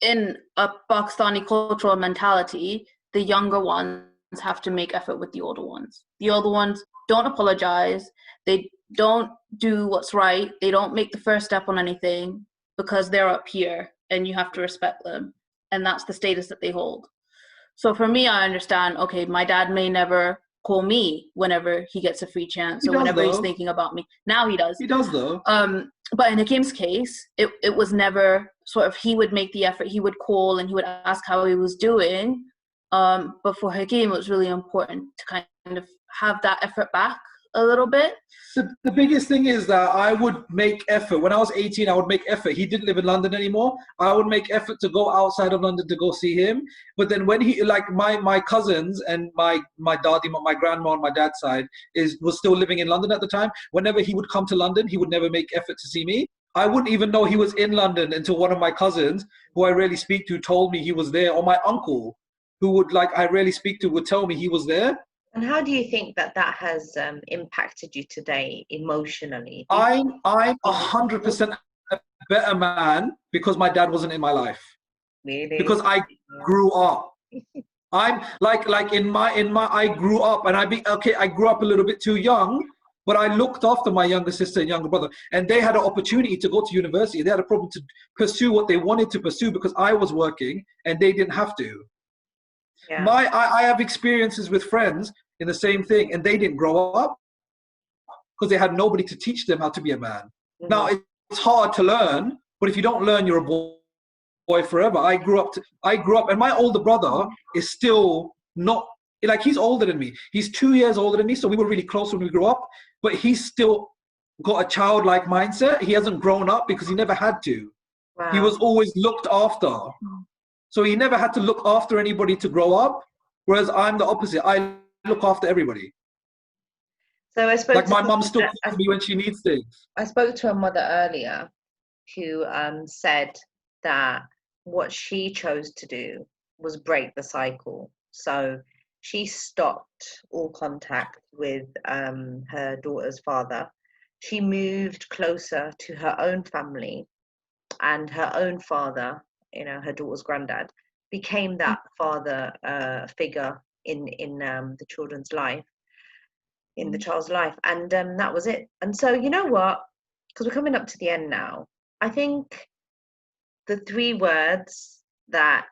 in a Pakistani cultural mentality, the younger ones have to make effort with the older ones. The older ones don't apologize. They don't do what's right. They don't make the first step on anything because they're up here and you have to respect them. And that's the status that they hold. So for me, I understand, okay, my dad may never call me whenever he gets a free chance or whenever he's thinking about me. Now he does. He does though. But in Hakim's case, it was never sort of, he would make the effort, he would call and he would ask how he was doing. But for Hakim, it was really important to kind of have that effort back a little bit. The biggest thing is that I would make effort. When I was 18, I would make effort. He didn't live in London anymore. I would make effort to go outside of London to go see him. But then when he, like my cousins and my daddy, my grandma on my dad's side was still living in London at the time. Whenever he would come to London, he would never make effort to see me. I wouldn't even know he was in London until one of my cousins, who I rarely speak to, told me he was there, or my uncle, who I rarely speak to, would tell me he was there. And how do you think that has impacted you today emotionally? I'm 100% a better man because my dad wasn't in my life. Really? Because I grew up. I'm like I grew up, and I grew up a little bit too young But I looked after my younger sister and younger brother, and they had an opportunity to go to university. They had a problem to pursue what they wanted to pursue because I was working and they didn't have to. Yeah. I have experiences with friends in the same thing, and they didn't grow up because they had nobody to teach them how to be a man. Mhm. Now, it's hard to learn, but if you don't learn, you're a boy forever. I grew up, and my older brother is still not, like, he's older than me. He's 2 years older than me, so we were really close when we grew up, but he's still got a childlike mindset. He hasn't grown up because he never had to. Wow. He was always looked after. So he never had to look after anybody to grow up, whereas I'm the opposite. I look after everybody. So I spoke Like, to my mum still cooks for me when she needs things. I spoke to a mother earlier who said that what she chose to do was break the cycle. So she stopped all contact with her daughter's father. She moved closer to her own family, and her own father, her daughter's granddad, became that father figure in the children's life, in the child's life, and that was it. And so, you know what? Because we're coming up to the end now, I think the 3 words that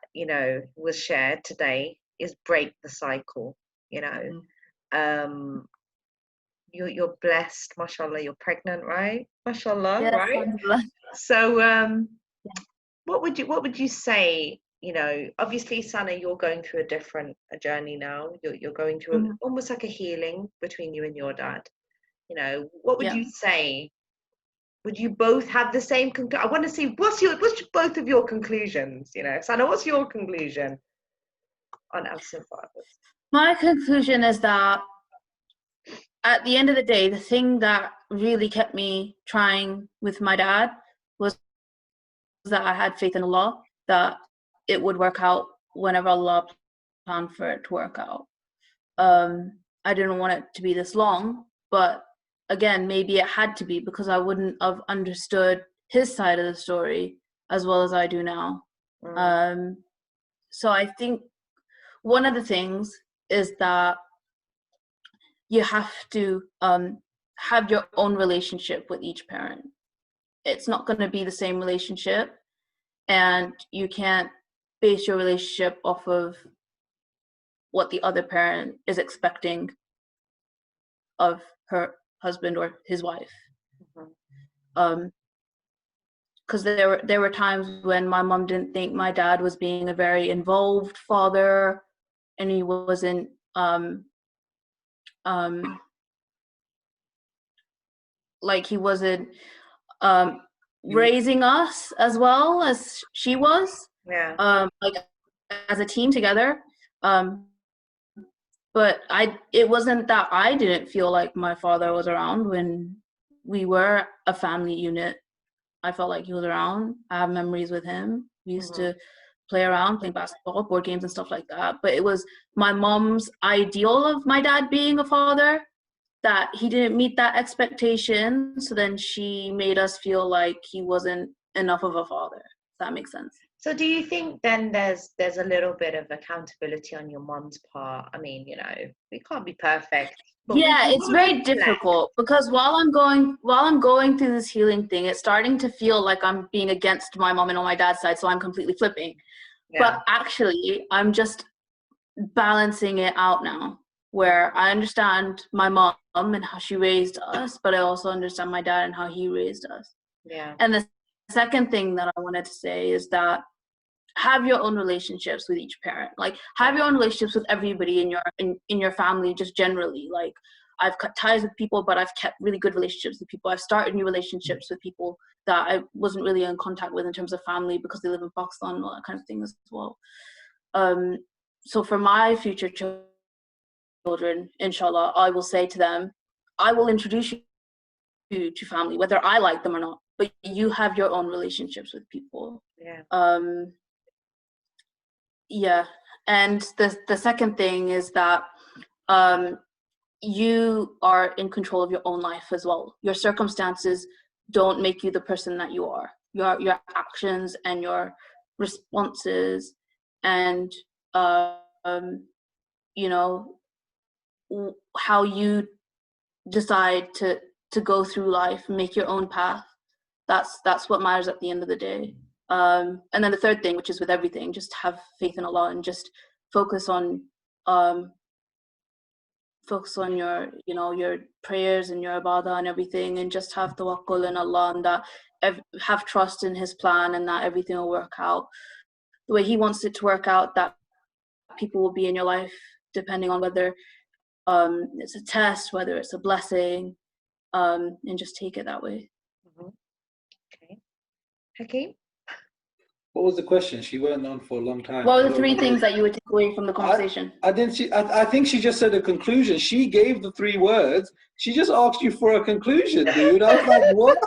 was shared today is break the cycle. Um, you're blessed, mashallah. You're pregnant, right? Mashallah, Yes, right? alhamdulillah. So, what would you say? Obviously, Sana, you're going through a journey now. You're going through almost like a healing between you and your dad. What would Yeah. you say? Would you both have the same I want to see what's both of your conclusions. Sana, what's your conclusion on absent fathers? My conclusion is that at the end of the day, the thing that really kept me trying with my dad was that I had faith in Allah, that it would work out whenever Allah planned for it to work out. I didn't want it to be this long, but again, maybe it had to be because I wouldn't have understood his side of the story as well as I do now. So I think one of the things is that you have to have your own relationship with each parent. It's not going to be the same relationship, and you can't base your relationship off of what the other parent is expecting of her husband or his wife. Because there were times when my mom didn't think my dad was being a very involved father, and he wasn't like he wasn't raising us as well as she was. Yeah. Like as a team together. But it wasn't that I didn't feel like my father was around when we were a family unit. I felt like he was around. I have memories with him. We used to play around, playing basketball, board games and stuff like that. But it was my mom's ideal of my dad being a father that he didn't meet that expectation. So then she made us feel like he wasn't enough of a father. If that makes sense. So do you think then there's a little bit of accountability on your mom's part? I mean, we can't be perfect. Yeah, it's very difficult because while I'm going through this healing thing, it's starting to feel like I'm being against my mom and on my dad's side, so I'm completely flipping. Yeah. But actually, I'm just balancing it out now, where I understand my mom and how she raised us, but I also understand my dad and how he raised us. Yeah. And the second thing that I wanted to say is that have your own relationships with each parent. Like, have your own relationships with everybody in your family, just generally. Like, I've cut ties with people, but I've kept really good relationships with people. I've started new relationships with people that I wasn't really in contact with in terms of family because they live in Pakistan and all that kind of thing as well. So for my future children, inshallah, I will say to them, I will introduce you to family, whether I like them or not, but you have your own relationships with people. Yeah. Yeah, and the second thing is that you are in control of your own life as well. Your circumstances don't make you the person that you are. Your actions and your responses and how you decide to go through life, make your own path. That's what matters at the end of the day. And then the third thing, which is with everything, just have faith in Allah and just focus on your, you know, your prayers and your ibadah and everything, and just have tawakkul in Allah, and that have trust in His plan, and that everything will work out the way He wants it to work out, that people will be in your life depending on whether it's a test, whether it's a blessing, and just take it that way. Okay. Hakeem? What was the question? She went on for a long time. What were the three things that you would take away from the conversation? I think she just said a conclusion. She gave the 3 words. She just asked you for a conclusion, dude. I was like, what?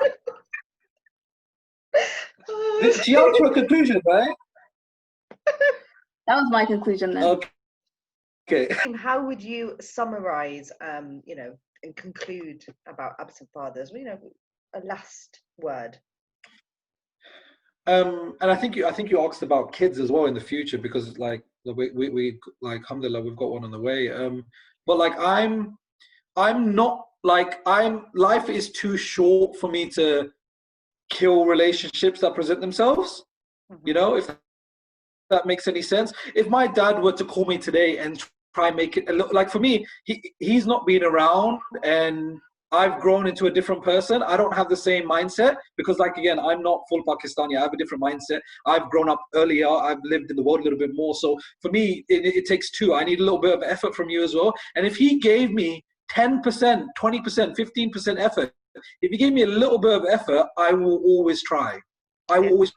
She asked for a conclusion, right? That was my conclusion then. Okay. How would you summarize, you know, and conclude about absent fathers? You know, a last word. And I think you asked about kids as well in the future, because like we like, alhamdulillah, we've got one on the way. But like I'm not like life is too short for me to kill relationships that present themselves. You know, if that makes any sense. If my dad were to call me today and try and make it like, for me, he's not been around and I've grown into a different person. I don't have the same mindset because, like, again, I'm not full Pakistani. I have a different mindset. I've grown up earlier. I've lived in the world a little bit more. So for me, it takes 2. I need a little bit of effort from you as well. And if he gave me 10%, 20%, 15% effort, if he gave me a little bit of effort, I will always try. I will always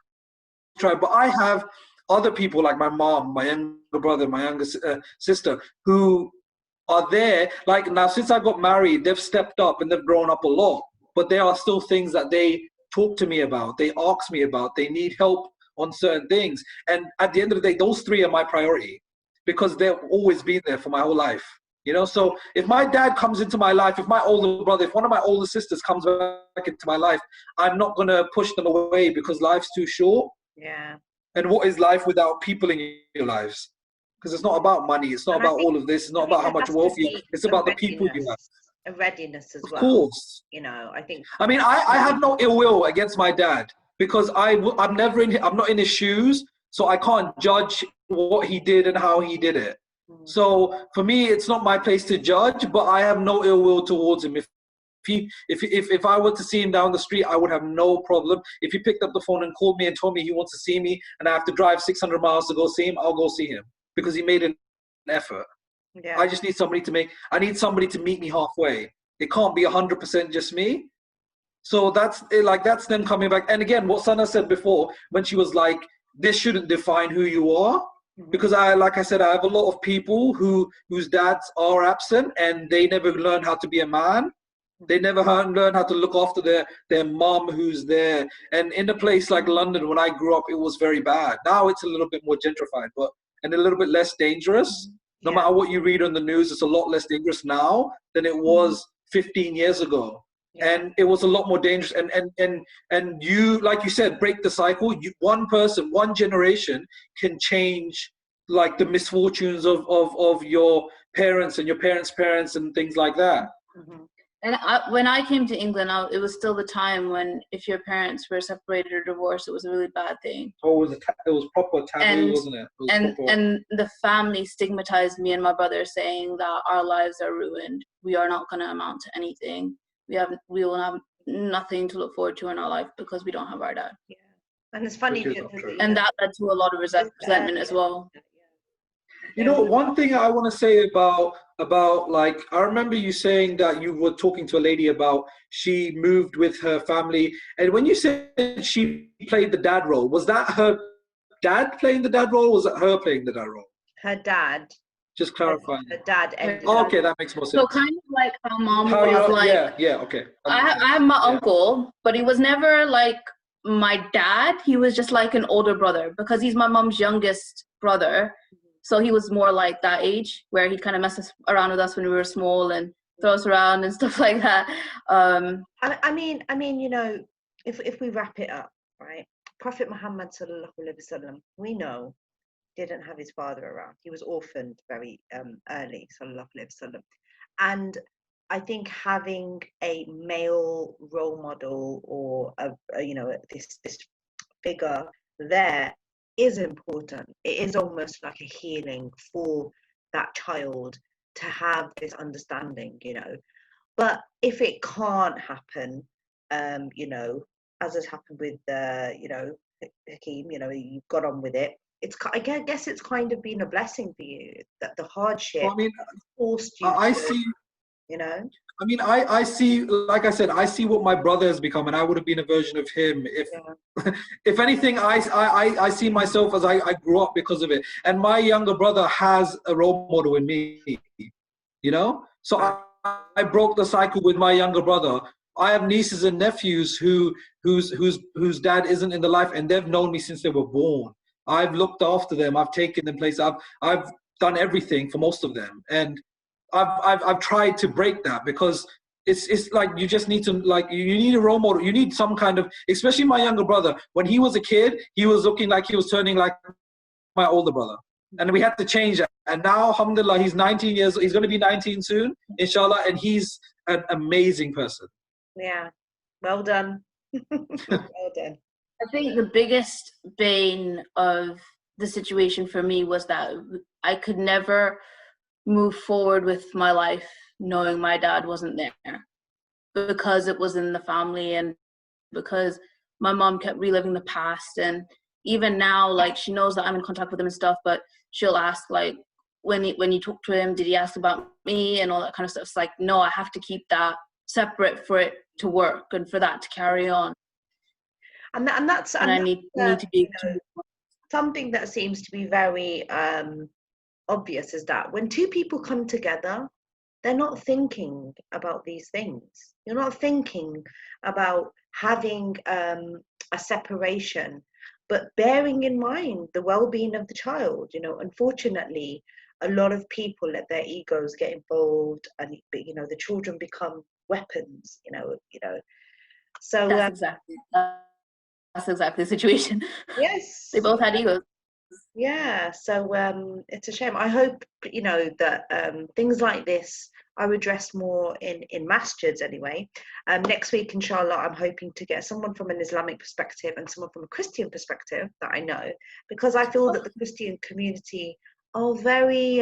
try. But I have other people like my mom, my younger brother, my younger sister, who are there. Like now, since I got married, they've stepped up and they've grown up a lot. But there are still things that they talk to me about, they ask me about, they need help on certain things. And at the end of the day, those 3 are my priority because they've always been there for my whole life. You know, so if my dad comes into my life, if my older brother, if one of my older sisters comes back into my life, I'm not going to push them away because life's too short. Yeah. And what is life without people in your lives? Because it's not about money. It's not about all of this. It's not about how much wealth you have. It's about the people you have. A readiness as well. Of course. You know, I think. I mean, I have no ill will against my dad because I'm not in his shoes, so I can't judge what he did and how he did it. So for me, it's not my place to judge, but I have no ill will towards him. If I were to see him down the street, I would have no problem. If he picked up the phone and called me and told me he wants to see me and I have to drive 600 miles to go see him, I'll go see him because he made an effort. Yeah. I just need somebody to meet me halfway. It can't be 100% just me. So that's them coming back. And again, what Sana said before, when she was like, this shouldn't define who you are. Because like I said, I have a lot of people whose dads are absent and they never learned how to be a man. They never learned how to look after their mom who's there. And in a place like London, when I grew up, it was very bad. Now it's a little bit more gentrified, and a little bit less dangerous. No matter what you read on the news, it's a lot less dangerous now than it was 15 years ago. And it was a lot more dangerous. And you, like you said, break the cycle. One person, one generation can change like the misfortunes of your parents and your parents' parents and things like that. And when I came to England, it was still the time when if your parents were separated or divorced, it was a really bad thing. Oh, it was proper taboo, wasn't it? And the family stigmatized me and my brother, saying that our lives are ruined. We are not going to amount to anything. We will have nothing to look forward to in our life because we don't have our dad. Yeah, and it's funny. And that led to a lot of resentment as well. You know, one thing I want to say about like, I remember you saying that you were talking to a lady about she moved with her family. And when you said she played the dad role, was that her dad playing the dad role or was it her playing the dad role? Her dad. Just clarifying. Her dad ended okay, that makes more sense. So kind of like how mom was like... Yeah, okay. I have my uncle, but he was never like my dad. He was just like an older brother because he's my mom's youngest brother. So he was more like that age where he'd kind of mess around with us when we were small and throw us around and stuff like that. I mean, you know, if we wrap it up, right? Prophet Muhammad sallallahu alaihi wasallam, we know, didn't have his father around. He was orphaned very early, sallallahu alaihi wasallam. And I think having a male role model or this figure there is important. It is almost like a healing for that child to have this understanding, But if it can't happen, as has happened with Hakeem, you've got on with it. I guess it's kind of been a blessing for you that the hardship I mean, forced you I to, see. you know. I mean, I see. Like I said, I see what my brother has become, and I would have been a version of him if, Yeah. if anything. I see myself as I grew up because of it, and my younger brother has a role model in me. So I broke the cycle with my younger brother. I have nieces and nephews whose dad isn't in the life, and they've known me since they were born. I've looked after them. I've taken them places. I've done everything for most of them, and I've tried to break that because it's like you just need to, like, you need a role model. You need some kind of, especially my younger brother. When he was a kid, he was looking like he was turning like my older brother, and we had to change that. And now, alhamdulillah, he's 19 years. He's going to be 19 soon, inshallah, and he's an amazing person. Yeah. Well done. Well done. I think the biggest bane of the situation for me was that I could never move forward with my life knowing my dad wasn't there, because it was in the family and because my mom kept reliving the past. And even now, like, she knows that I'm in contact with him and stuff, but she'll ask, like, when you talk to him, did he ask about me and all that kind of stuff. It's like, no, I have to keep that separate for it to work and for that to carry on. And that's I need to be something that seems to be very obvious is that when two people come together, they're not thinking about these things. You're not thinking about having a separation, but bearing in mind the well-being of the child. Unfortunately, a lot of people let their egos get involved, and the children become weapons. So that's exactly the situation. Yes, they both had egos. Yeah, so it's a shame. I hope that things like this are addressed more in masjids anyway. Next week, inshallah, I'm hoping to get someone from an Islamic perspective and someone from a Christian perspective that I know, because I feel that the Christian community are very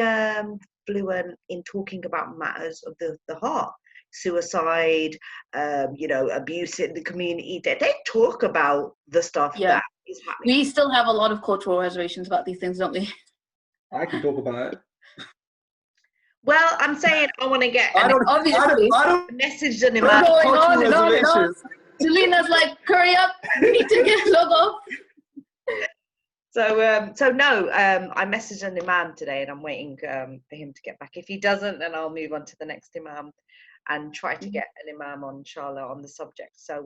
fluent in talking about matters of the heart. Suicide, abuse in the community. They talk about the stuff that is happening. We still have a lot of cultural reservations about these things, don't we? I can talk about it. Well, I'm saying I want to get I don't message on him. Going on. Selena's like, hurry up, we need to get log off. So no, I messaged an imam today, and I'm waiting for him to get back. If he doesn't, then I'll move on to the next imam and try to get an imam on, inshallah, on the subject. So,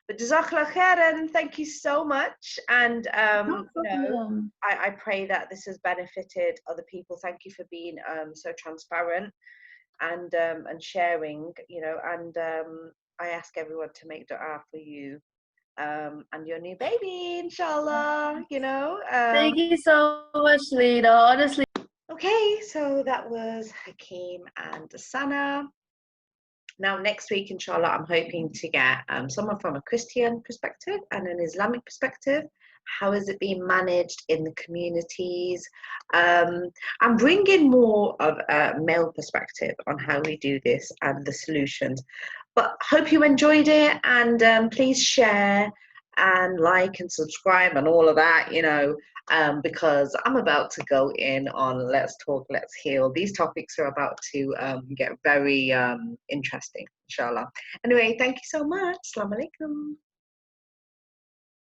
but Jazakallah khairan, thank you so much. And I pray that this has benefited other people. Thank you for being so transparent and sharing, and I ask everyone to make dua for you and your new baby, inshallah, Thank you so much, Lita, honestly. Okay, so that was Hakim and Sana. Now, next week, inshallah, I'm hoping to get someone from a Christian perspective and an Islamic perspective. How is it being managed in the communities? I'm bringing more of a male perspective on how we do this and the solutions. But hope you enjoyed it, and please share and like and subscribe and all of that, because I'm about to go in on Let's Talk, Let's Heal. These topics are about to get very interesting, inshallah. Anyway, thank you so much. Assalamu alaikum.